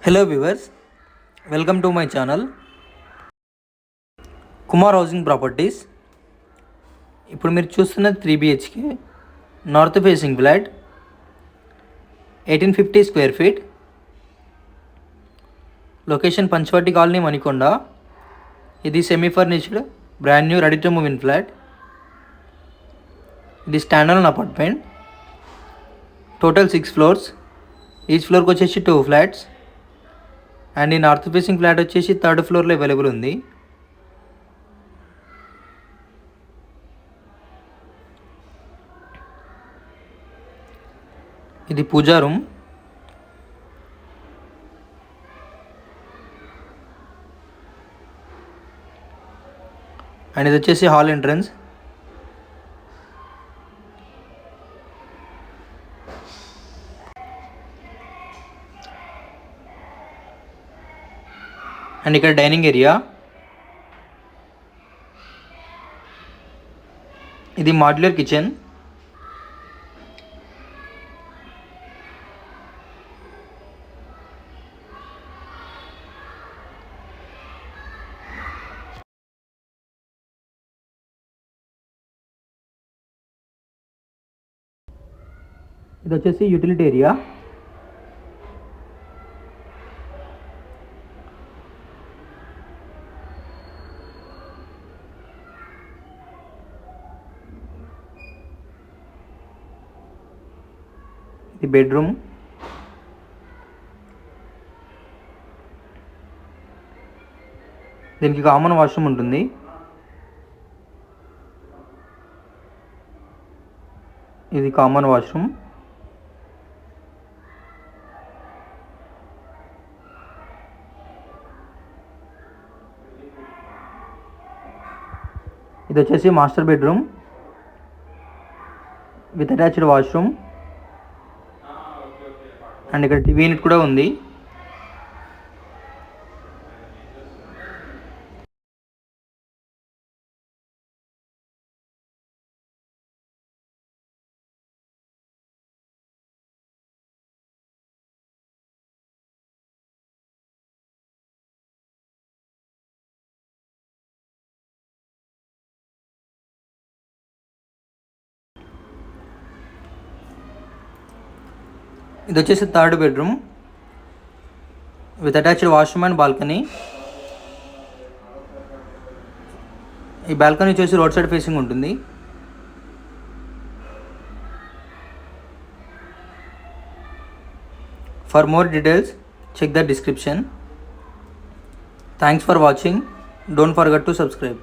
Hello viewers, welcome to my channel Kumar housing properties. ఇప్పుడు మీరు చూస్తున్నది 3 BHK north facing flat, 1850 square feet, location Panchavati colony, Manikonda. ఇది semi furnished, brand new, ready to move in flat. ఇది standard apartment. Total 6 floors, each ఫ్లోర్కి వచ్చేసి 2 ఫ్లాట్స్. And ఈ north facing flat వచ్చేసి 3rd ఫ్లోర్లో అవైలబుల్ ఉంది. ఇది పూజా రూమ్. అండ్ ఇది వచ్చేసి హాల్ ఎంట్రన్స్. అండ్ ఇక్కడ డైనింగ్ ఏరియా. ఇది మాడ్యులర్ కిచెన్. ఇది వచ్చేసి యూటిలిటీ ఏరియా. ఇది బెడ్రూమ్. దీనికి కామన్ వాష్రూమ్ ఉంటుంది. ఇది కామన్ వాష్రూమ్. ఇది వచ్చేసి master bedroom with attached washroom. And ఇక్కడ టీవీ యూనిట్ కూడా ఉంది. ఇది వచ్చేసి 3rd bedroom with attached washroom and balcony. ఈ బాల్కనీ వచ్చేసి రోడ్ సైడ్ ఫేసింగ్ ఉంటుంది. For more details check the description. Thanks for watching. Don't forget to subscribe.